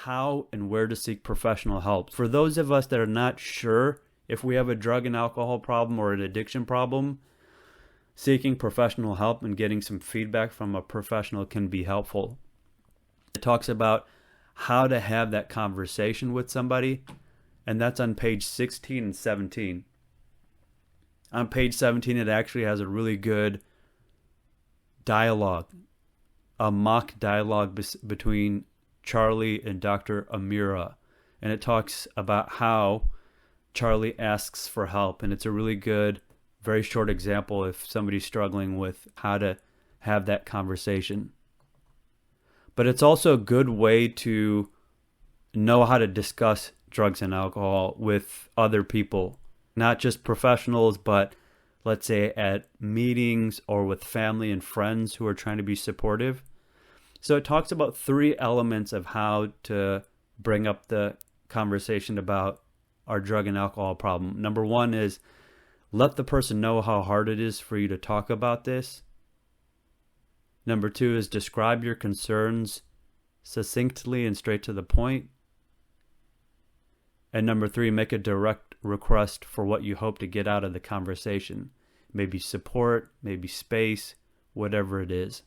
how and where to seek professional help. For those of us that are not sure if we have a drug and alcohol problem or an addiction problem, seeking professional help and getting some feedback from a professional can be helpful. It talks about how to have that conversation with somebody, and that's on page 16 and 17. On page 17, it actually has a really good dialogue, a mock dialogue between Charlie and Dr. Amira. And it talks about how Charlie asks for help. And it's a really good, very short example if somebody's struggling with how to have that conversation. But it's also a good way to know how to discuss drugs and alcohol with other people, not just professionals, but let's say at meetings or with family and friends who are trying to be supportive. So it talks about 3 elements of how to bring up the conversation about our drug and alcohol problem. Number 1 is let the person know how hard it is for you to talk about this. Number 2 is describe your concerns succinctly and straight to the point. And number 3, make a direct request for what you hope to get out of the conversation. Maybe support, maybe space, whatever it is.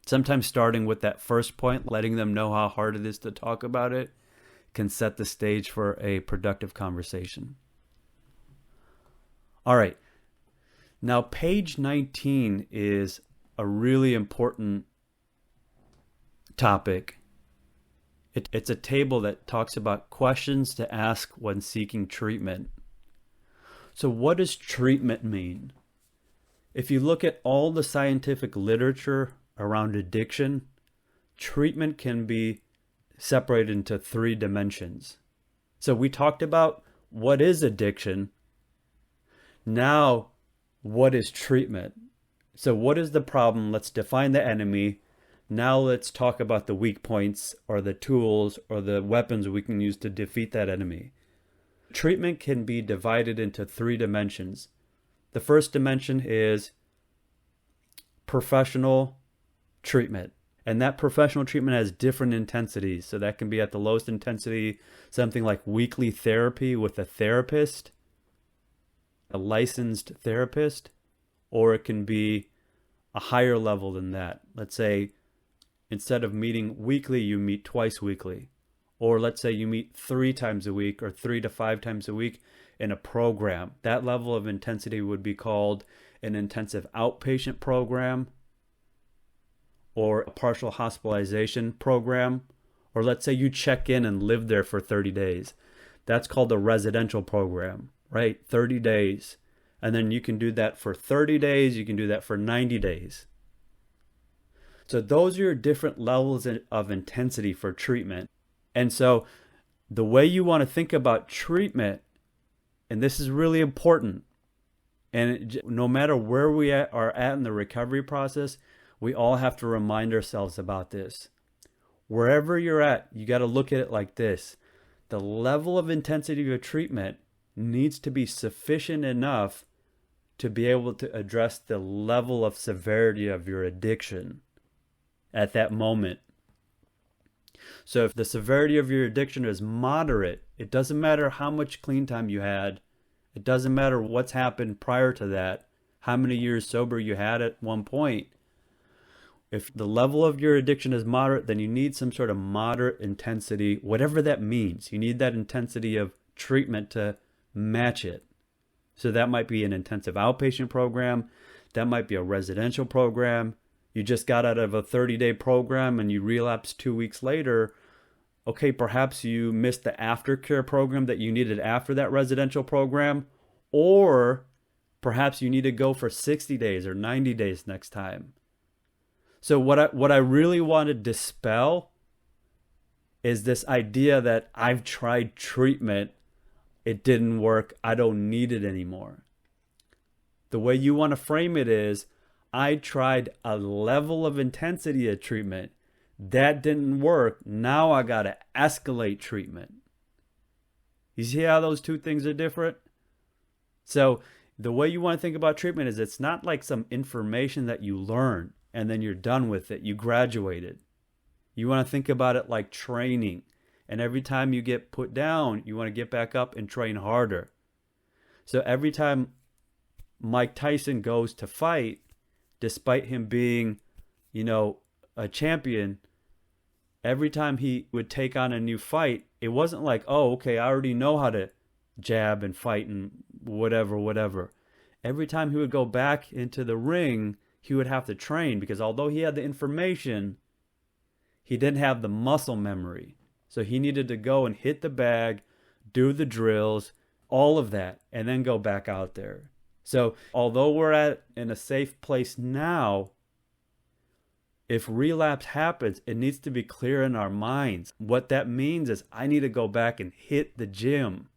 Sometimes starting with that first point, letting them know how hard it is to talk about it, can set the stage for a productive conversation. All right. Now, page 19 is a really important topic. It's a table that talks about questions to ask when seeking treatment. So what does treatment mean? If you look at all the scientific literature around addiction, treatment can be separated into 3 dimensions. So we talked about what is addiction. Now, what is treatment? So what is the problem? Let's define the enemy. Now let's talk about the weak points or the tools or the weapons we can use to defeat that enemy. Treatment can be divided into 3 dimensions. The first dimension is professional treatment. And that professional treatment has different intensities. So that can be at the lowest intensity, something like weekly therapy with a therapist, a licensed therapist, or it can be a higher level than that. Let's say instead of meeting weekly, you meet twice weekly. Or let's say you meet 3 times a week or 3 to 5 times a week in a program. That level of intensity would be called an intensive outpatient program or a partial hospitalization program. Or let's say you check in and live there for 30 days. That's called a residential program, right? 30 days. And then you can do that for 30 days. You can do that for 90 days. So those are your different levels of intensity for treatment. And so the way you want to think about treatment, and this is really important, and no matter where we are at in the recovery process, we all have to remind ourselves about this. Wherever you're at, you got to look at it like this. The level of intensity of your treatment needs to be sufficient enough to be able to address the level of severity of your addiction at that moment. So if the severity of your addiction is moderate, it doesn't matter how much clean time you had. It doesn't matter what's happened prior to that, how many years sober you had at one point. If the level of your addiction is moderate, then you need some sort of moderate intensity, whatever that means. You need that intensity of treatment to match it. So that might be an intensive outpatient program. That might be a residential program. You just got out of a 30-day program and you relapsed 2 weeks later. Okay, perhaps you missed the aftercare program that you needed after that residential program. Or perhaps you need to go for 60 days or 90 days next time. So what I really want to dispel is this idea that I've tried treatment, it didn't work, I don't need it anymore. The way you want to frame it is, I tried a level of intensity of treatment. That didn't work. Now I got to escalate treatment. You see how those two things are different? So the way you want to think about treatment is it's not like some information that you learn and then you're done with it. You graduated. You want to think about it like training. And every time you get put down, you want to get back up and train harder. So every time Mike Tyson goes to fight, despite him being, a champion, every time he would take on a new fight, it wasn't like, oh, okay, I already know how to jab and fight and whatever. Every time he would go back into the ring, he would have to train, because although he had the information, he didn't have the muscle memory. So he needed to go and hit the bag, do the drills, all of that, and then go back out there. So although we're in a safe place now, if relapse happens, it needs to be clear in our minds. What that means is I need to go back and hit the gym.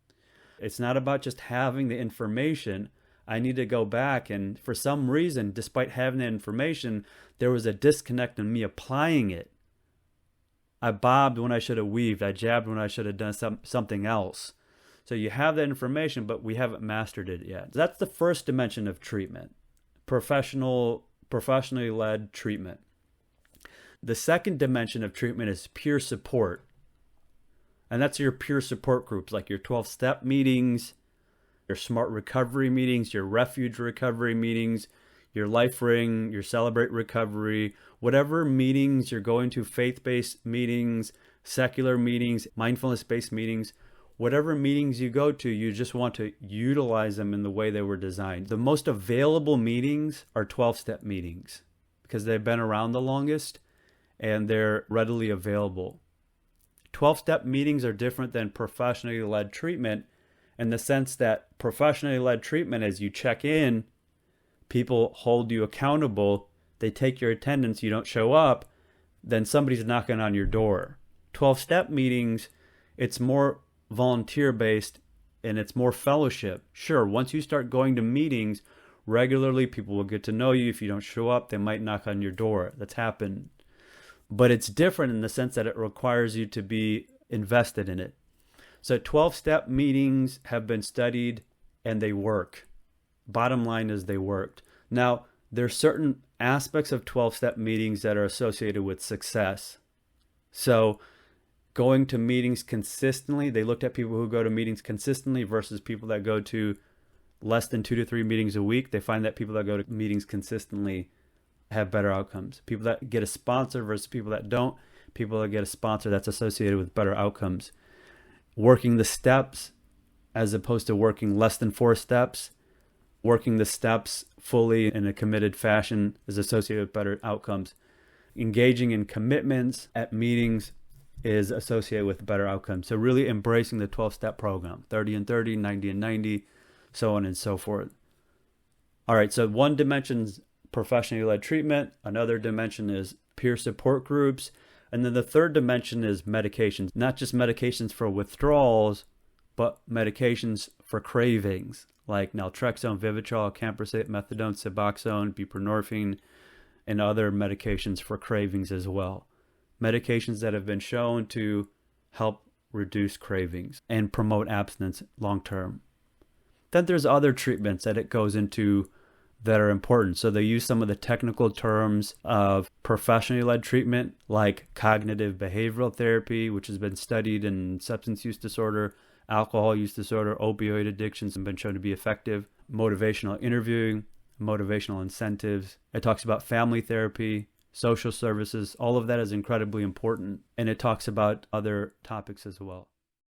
It's not about just having the information. I need to go back, and for some reason, despite having the information, there was a disconnect in me applying it. I bobbed when I should have weaved. I jabbed when I should have done something else. So you have that information, but we haven't mastered it yet. That's the first dimension of treatment, professionally led treatment. The second dimension of treatment is peer support. And that's your peer support groups, like your 12-step meetings, your smart recovery meetings, your refuge recovery meetings, your life ring, your celebrate recovery, whatever meetings you're going to, faith-based meetings, secular meetings, mindfulness-based meetings, whatever meetings you go to, you just want to utilize them in the way they were designed. The most available meetings are 12-step meetings because they've been around the longest and they're readily available. 12-step meetings are different than professionally led treatment in the sense that professionally led treatment is you check in, people hold you accountable, they take your attendance, you don't show up, then somebody's knocking on your door. 12-step meetings, it's more volunteer-based and it's more fellowship. Sure, once you start going to meetings regularly, people will get to know you. If you don't show up, they might knock on your door. That's happened. But it's different in the sense that it requires you to be invested in it. So 12-step meetings have been studied and they work. Bottom line is they worked. Now, there's certain aspects of 12-step meetings that are associated with success. So going to meetings consistently, they looked at people who go to meetings consistently versus people that go to less than 2 to 3 meetings a week. They find that people that go to meetings consistently have better outcomes. People that get a sponsor versus people that don't. People that get a sponsor, that's associated with better outcomes. Working the steps as opposed to working less than 4 steps. Working the steps fully in a committed fashion is associated with better outcomes. Engaging in commitments at meetings is associated with better outcomes. So really embracing the 12-step program, 30 and 30, 90 and 90, so on and so forth. All right, so one dimension's professionally led treatment. Another dimension is peer support groups. And then the third dimension is medications, not just medications for withdrawals, but medications for cravings like naltrexone, Vivitrol, Camprosate, Methadone, Suboxone, buprenorphine, and other medications for cravings as well. Medications that have been shown to help reduce cravings and promote abstinence long term. Then there's other treatments that it goes into that are important. So they use some of the technical terms of professionally led treatment like cognitive behavioral therapy, which has been studied in substance use disorder, alcohol use disorder, opioid addictions, and been shown to be effective. Motivational interviewing, motivational incentives. It talks about family therapy, social services. All of that is incredibly important. And it talks about other topics as well.